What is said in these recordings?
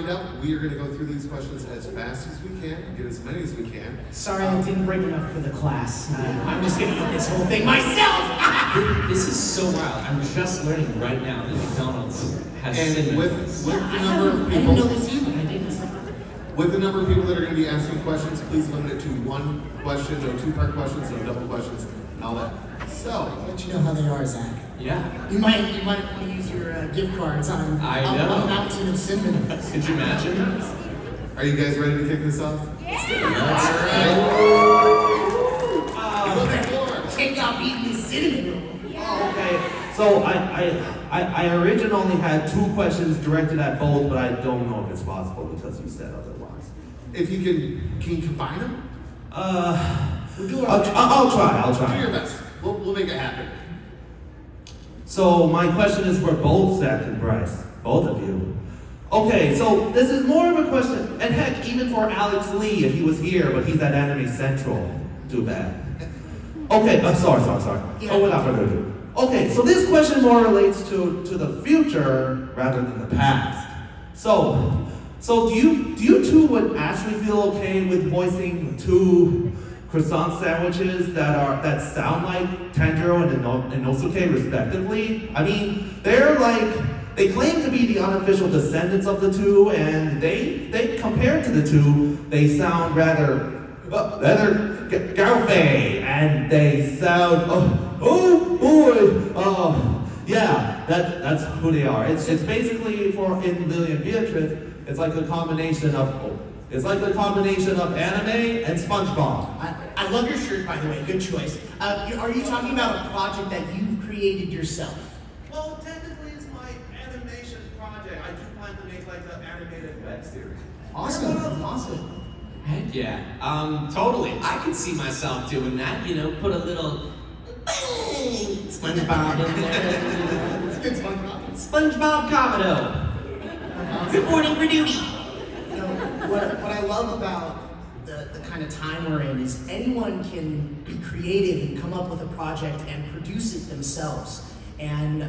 We are going to go through these questions as fast as we can, get as many as we can. Sorry, I didn't bring enough for the class. I'm just going to eat this whole thing myself. This is so wild. I'm just learning right now that McDonald's has And with the number of I didn't know people, this either. I didn't. with the number of people that are going to be asking questions, please limit it to one question, no two-part questions, no double questions, and all that. So, I'll let you know how they are, Zach. Yeah. You might want to use your gift cards on I a know. mountain of cinnamon. Could you imagine? are you guys ready to kick this off? Kick off eating this cinnamon. Okay, so I originally had 2 questions directed at both, but I don't know if it's possible because you said otherwise. If you can you combine them? We'll do I'll Do try. your best. We'll make it happen. So my question is for both Zach and Bryce, both of you. Okay, so this is more of a question, and heck, even for Alex Lee if he was here, but he's at Anime Central. Too bad. Okay, sorry. Yeah. Oh, without further ado. Okay, so this question more relates to the future rather than the past. So do you two would actually feel okay with voicing 2 croissant sandwiches that sound like Tanjirou and Inosuke respectively? I mean, they claim to be the unofficial descendants of the 2, and they compared to the 2, they sound rather Garfei, and they sound yeah, that's who they are. It's basically in Lily and Beatrice, it's like a combination of anime and SpongeBob. I love your shirt, by the way. Good choice. Are you talking about a project that you've created yourself? Well, technically it's my animation project. I do plan to make like an animated web series. Awesome. Heck yeah. Totally. I could see myself doing that. Put a little SpongeBob in there. It's good SpongeBob. SpongeBob Kamado. Reporting for duty. What I love about the kind of time we're in is anyone can be creative and come up with a project and produce it themselves. And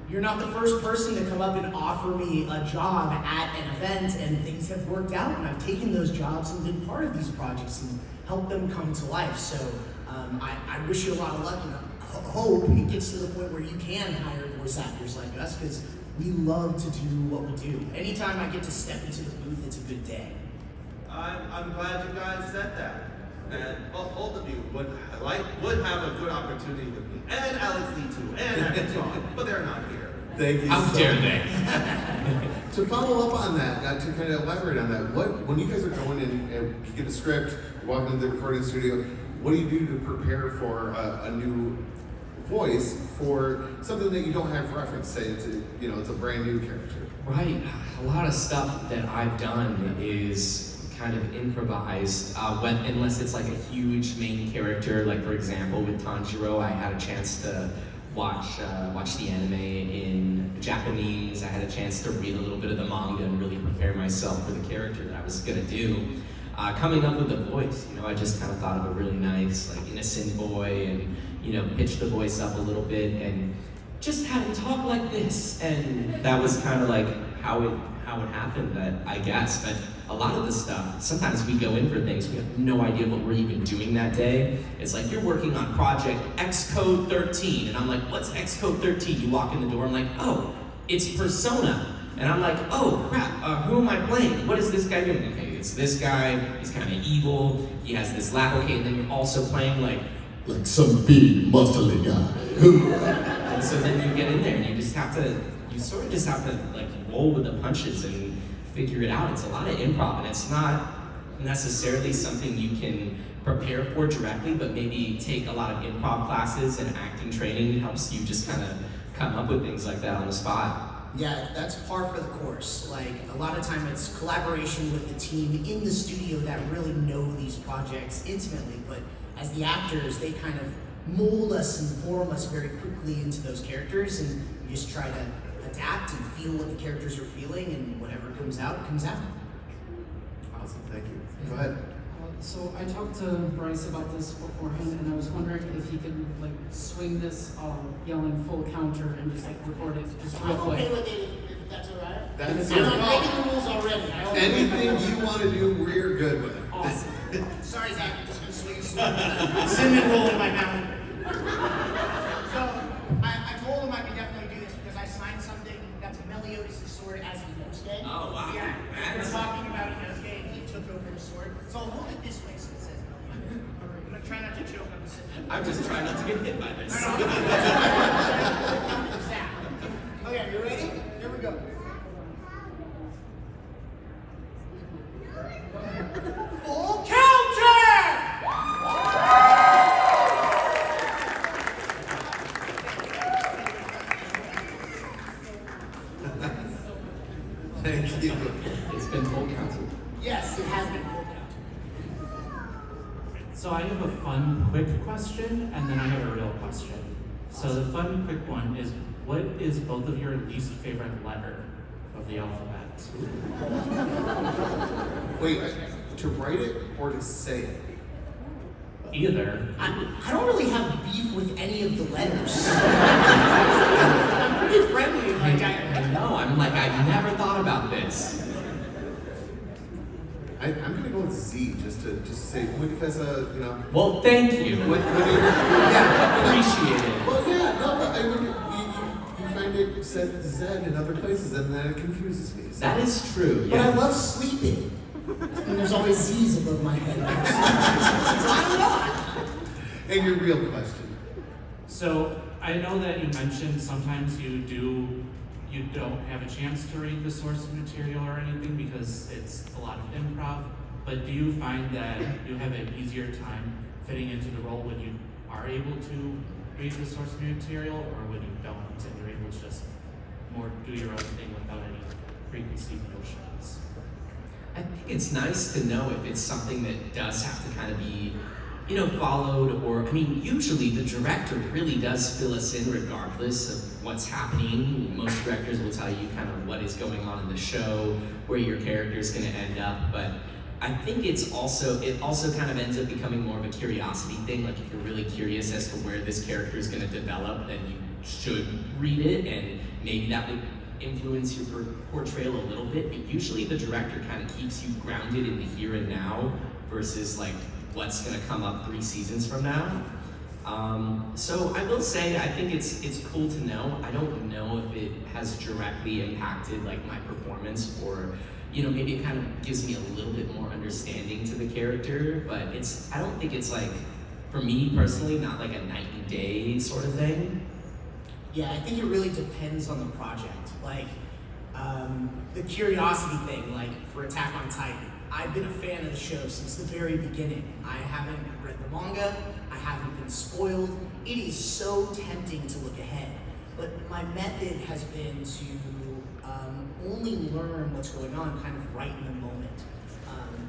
you're not the first person to come up and offer me a job at an event, and things have worked out, and I've taken those jobs and been part of these projects and helped them come to life. So I wish you a lot of luck, and I hope it gets to the point where you can hire voice actors like us, because we love to do what we do. Anytime I get to step into the booth, it's a good day. I'm glad you guys said that. And both of you would have a good opportunity with me. And Alex Lee too. And John. But they're not here. Thank you How so dare much. they? To follow up on that, to kind of elaborate on that, when you guys are going in and you get a script, you walk into the recording studio, what do you do to prepare for a new voice for something that you don't have reference? Say it's a brand new character. Right. A lot of stuff that I've done is kind of improvised, unless it's like a huge main character. Like for example, with Tanjirou, I had a chance to watch the anime in Japanese. I had a chance to read a little bit of the manga and really prepare myself for the character that I was gonna do. Coming up with the voice, I just kind of thought of a really nice, like innocent boy, and pitched the voice up a little bit and just had him talk like this, and that was kind of like how it happened, I guess. But a lot of the stuff, sometimes we go in for things, we have no idea what we're even doing that day. It's like, you're working on project Xcode 13, and I'm like, what's Xcode 13? You walk in the door, I'm like, oh, it's Persona. And I'm like, oh crap, who am I playing? What is this guy doing? Okay, it's this guy, he's kind of evil, he has this laugh, okay, and then you're also playing like some big muscly guy. and so then you get in there and you sort of just have to like roll with the punches and figure it out. It's a lot of improv, and it's not necessarily something you can prepare for directly, but maybe take a lot of improv classes and acting training helps you just kind of come up with things like that on the spot. Yeah, that's par for the course. Like, a lot of time it's collaboration with the team in the studio that really know these projects intimately, but as the actors, they kind of mold us and form us very quickly into those characters, and you just try to adapt and feel what the characters are feeling, and whatever comes out, comes out. Awesome, thank you. Go ahead. So I talked to Bryce about this beforehand, and I was wondering if he could like swing this yelling full counter and just like record it just real I'm quick. okay with it if that's all right? That's I'm your not call. breaking the rules already. I always- Anything you want to do, we're good with it. Awesome. Sorry, Zach. I'm just gonna swing a sword. Cinnamon roll in my mouth. So I told him I could definitely do this because I signed something that's Meliodas' sword as Inosuke. Oh, wow. Yeah. We're That's- talking about Inosuke and he took over the sword. So I'll hold it this way so it says Meliodas. I'm gonna try not to choke on the cinnamon. I'm just trying not to get hit by this. Zach. Okay, you ready? Here we go. Full counter! Thank you. It's been full counsel. Yes, it has been full counter. So I have a fun, quick question, and then I have a real question. So the fun, quick one is, what is both of your least favorite letter of the alphabet? Wait, to write it or to say it? Either. I don't really have beef with any of the letters. I'm pretty friendly. Like I know, I'm like, I've never thought about this. I'm gonna go with Z just to say because you know. Well, thank you. When yeah, Appreciate it. well, yeah, no, but I mean, you find it said Z in other places, and then it confuses me. So. That is true, But I yeah. love sleeping. And there's always Z's above my head. So I don't know. And your real question. So I know that you mentioned sometimes you don't have a chance to read the source material or anything because it's a lot of improv, but do you find that you have an easier time fitting into the role when you are able to read the source material, or when you don't and you're able to just more do your own thing without any preconceived notions? I think it's nice to know if it's something that does have to kind of be, you know, followed, or, I mean, usually the director really does fill us in regardless of what's happening. Most directors will tell you kind of what is going on in the show, where your character is going to end up, but I think it also kind of ends up becoming more of a curiosity thing. Like if you're really curious as to where this character is going to develop, then you should read it, and maybe that would influence your portrayal a little bit, but usually the director kind of keeps you grounded in the here and now versus like what's going to come up 3 seasons from now. So I will say I think it's cool to know. I don't know if it has directly impacted like my performance, or you know, maybe it kind of gives me a little bit more understanding to the character, but I don't think it's like, for me personally, not like a night and day sort of thing. Yeah, I think it really depends on the project. Like, the curiosity thing, like for Attack on Titan, I've been a fan of the show since the very beginning. I haven't read the manga, I haven't been spoiled. It is so tempting to look ahead. But my method has been to only learn what's going on kind of right in the moment.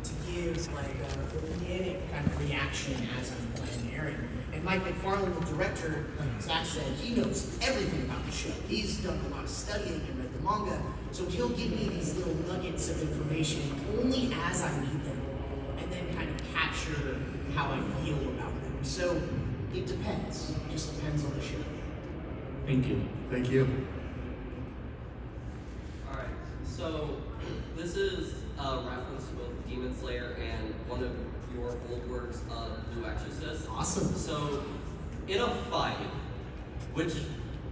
To give like a organic kind of reaction as I'm playing Aaron. And Mike McFarlane, the director, like Zach said, he knows everything about the show. He's done a lot of studying and read the manga, so he'll give me these little nuggets of information only as I need them, and then kind of capture how I feel about them. So it depends. It just depends on the show. Thank you. Thank you. Alright, so this is a reference to both Demon Slayer and one of your old works, Blue Exorcist. Awesome. So, in a fight, which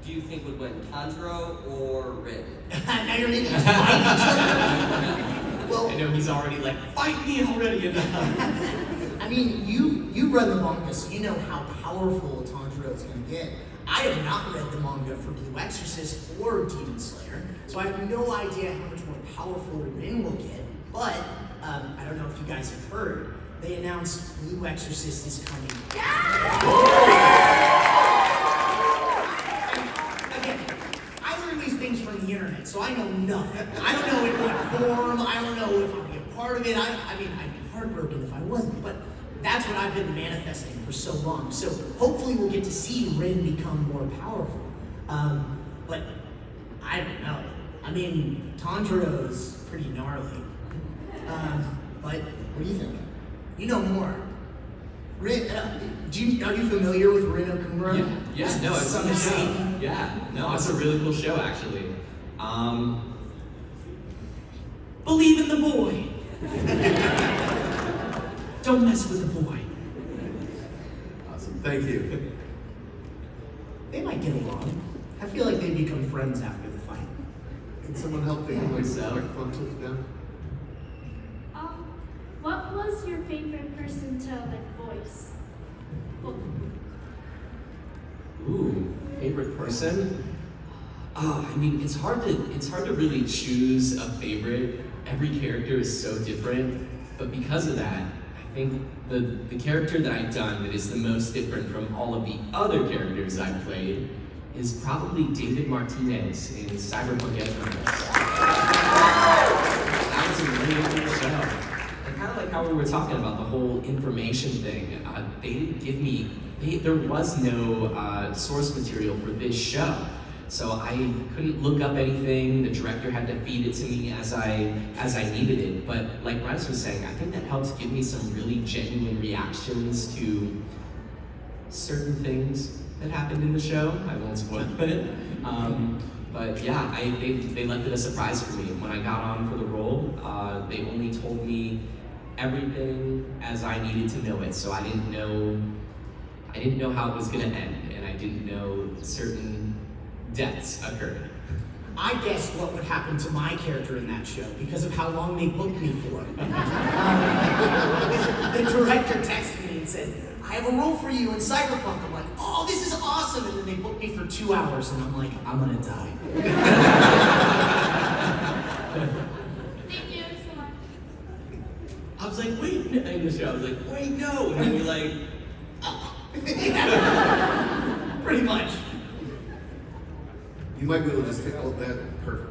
do you think would win, Tanjiro or Ren? Now you're making us fight each other. Well, I know he's already like, fight me already. I mean, you read the manga, so you know how powerful Tanjiro is going to get. I have not read the manga for Blue Exorcist or Demon Slayer, so I have no idea how much more powerful Rin will get. But I don't know if you guys have heard, they announced Blue Exorcist is coming. Again, I learned these things from the internet, so I know nothing. I don't know in what form. I don't know if I'll be a part of it. I mean, I'd be heartbroken if I wasn't, but that's what I've been manifesting for so long. So hopefully we'll get to see Rin become more powerful. But I don't know. I mean, Tanjiro's pretty gnarly. But what do you think? You know more. Rin, are you familiar with Rin Okumura? Yeah, no, it's Son of Satan. Yeah, no, it's a really cool show actually. Believe in the boy. Don't mess with the boy. Awesome, thank you. They might get along. I feel like they become friends after the fight. Can someone help the microphone tilt down? What was your favorite person to voice? Ooh, favorite person? I mean, it's hard to really choose a favorite. Every character is so different, but because of that, I think the character that I've done that is the most different from all of the other characters I've played is probably David Martinez in Cyberpunk Edge Runners. That was a really cool show. And kind of like how we were talking about the whole information thing, they didn't give me, there was no source material for this show. So I couldn't look up anything. The director had to feed it to me as I needed it. But like Bryce was saying, I think that helped give me some really genuine reactions to certain things that happened in the show. I won't spoil it. But yeah, they left it a surprise for me. When I got on for the role, they only told me everything as I needed to know it. So I didn't know how it was gonna end, and I didn't know certain deaths occurred. I guessed what would happen to my character in that show because of how long they booked me for. The director texted me and said, I have a role for you in Cyberpunk. I'm like, oh, this is awesome. And then they booked me for 2 hours, and I'm like, I'm gonna die. Thank you so much. I was like, wait, in the show, I was like, wait, no. And then we like, Pretty much. You might be able to just take all that perfect.